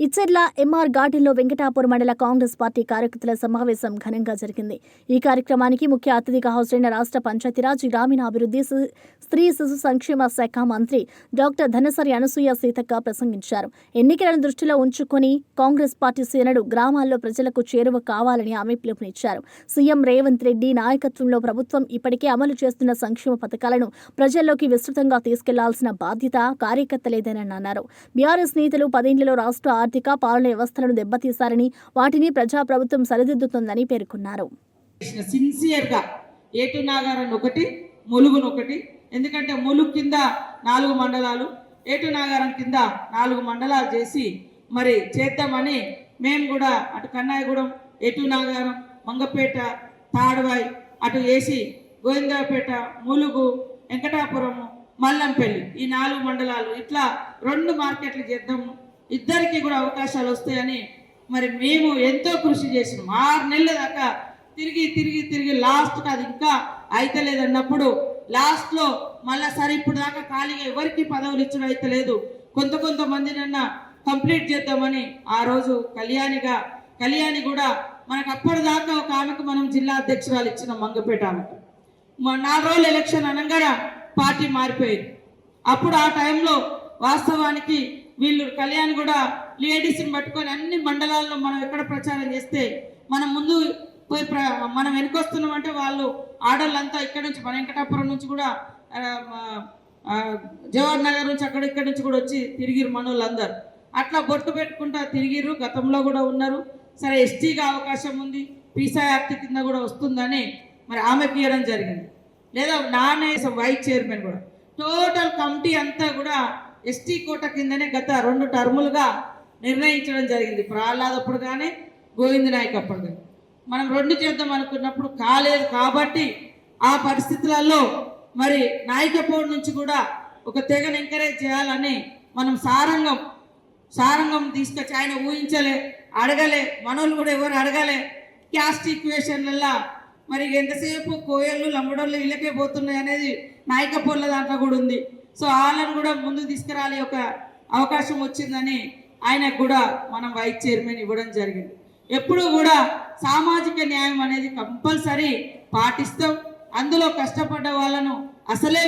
Icharla MR గార్డెన్లో వెంకటాపురం మండల Congress party కార్యకర్తల సమావేశం ఘనంగా జరిగింది. ఈ కార్యక్రమానికి ముఖ్య అతిథిగా హాజరైన రాష్ట్ర పంచాయతీరాజ్, గ్రామీణాభివృద్ధి, స్త్రీ శిశు సంక్షేమ శాఖ మంత్రి డాక్టర్ ధనసరి అనసూయ సీతక్క ప్రసంగించారు. ఎన్నికలను దృష్టిలో ఉంచుకొని కాంగ్రెస్ పార్టీ శ్రేణులు గ్రామాల్లో ప్రజలకు చేరువ కావాలని ఆమె పిలుపునిచ్చారు. సీఎం రేవంత్ రెడ్డి నాయకత్వంలో ప్రభుత్వం ఇప్పటికే అమలు చేస్తున్న సంక్షేమ పథకాలను ప్రజల్లోకి విస్తృతంగా తీసుకెళ్లాల్సిన బాధ్యత కార్యకర్తలేదని అన్నారు. బీఆర్ఎస్ నేతలు 10 ఏళ్లలో రాష్ట్ర ఆర్థిక పాలన వ్యవస్థలను దెబ్బతీశారని, వాటిని ప్రజాప్రభుత్వం సరిదిద్దుతుందని పేర్కొన్నారు. సిన్సియర్గా ఏటు నాగారం ఒకటి, ములుగును ఒకటి, ఎందుకంటే ములుగు కింద 4 మండలాలు, ఏటు నాగారం కింద 4 మండలాలు చేసి మరి చేద్దామని మేము కూడా అటు కన్నాయగూడెం, ఏటు నాగారం, మంగపేట, తాడవాయి అటు వేసి గోవిందపేట, ములుగు, వెంకటాపురము, మల్లంపల్లి ఈ 4 మండలాలు ఇట్లా 2 మార్కెట్లు చేద్దాము, ఇద్దరికి కూడా అవకాశాలు వస్తాయని మరి మేము ఎంతో కృషి చేసినాం. 6 నెలల దాకా తిరిగి లాస్ట్కి అది ఇంకా అయితలేదన్నప్పుడు లాస్ట్లో మళ్ళా సరే ఇప్పుడు దాకా ఖాళీగా ఎవరికి పదవులు ఇచ్చడం అయితలేదు, కొంతమందినన్నా కంప్లీట్ చేద్దామని ఆ రోజు కళ్యాణి కూడా మనకు అప్పటిదాకా ఒక ఆమెకు మనం జిల్లా అధ్యక్షురాలు ఇచ్చినాం. మంగపేట ఆమెకు 4 రోజులు ఎలక్షన్ అనగానే పార్టీ మారిపోయింది. అప్పుడు ఆ టైంలో వాస్తవానికి వీళ్ళు కళ్యాణ్ కూడా లేడీస్ని పట్టుకొని అన్ని మండలాల్లో మనం ఎక్కడ ప్రచారం చేస్తే మనం ముందు పోయి మనం వెనుకొస్తున్నామంటే వాళ్ళు ఆడవాళ్ళంతా ఇక్కడ నుంచి మన వెంకటాపురం నుంచి కూడా జవహర్ నగర్ నుంచి ఇక్కడ నుంచి కూడా వచ్చి తిరిగిరు మనోళ్ళందరూ. అట్లా బొట్టు పెట్టుకుంటా తిరిగిరు. గతంలో కూడా ఉన్నారు. సరే ఎస్టీగా అవకాశం ఉంది, పీసా యాక్ట్ కింద కూడా వస్తుందని మరి ఆమెకు ఇవ్వడం జరిగింది. లేదా నానేసం వైస్ చైర్మన్ కూడా టోటల్ కమిటీ అంతా కూడా ఎస్టీ కోట కిందనే గత 2 టర్ములుగా నిర్ణయించడం జరిగింది. ప్రహ్లాదప్పుడు కానీ గోవింద నాయక్ అప్పుడు కానీ మనం 2 చేద్దాం అనుకున్నప్పుడు కాలేదు. కాబట్టి ఆ పరిస్థితులలో మరి నాయకపోవడం నుంచి కూడా ఒక తెగను ఎంకరేజ్ చేయాలని మనం సారంగం తీసుకొచ్చి ఆయన ఊహించలే, అడగలే, మనోళ్ళు కూడా ఎవరు అడగలే. క్యాస్ట్ ఈక్వేషన్లలో మరి ఎంతసేపు కోయళ్ళు లంబడోళ్ళు ఇళ్ళకే పోతున్నాయి అనేది నాయకపోళ్ళ దాంట్లో కూడా ఉంది. సో వాళ్ళని కూడా ముందు తీసుకురాలి ఒక అవకాశం వచ్చిందని ఆయనకు కూడా మనం వైస్ చైర్మన్ ఇవ్వడం జరిగింది. ఎప్పుడూ కూడా సామాజిక న్యాయం అనేది కంపల్సరీ పాటిస్తాం. అందులో కష్టపడ్డ వాళ్ళను అసలే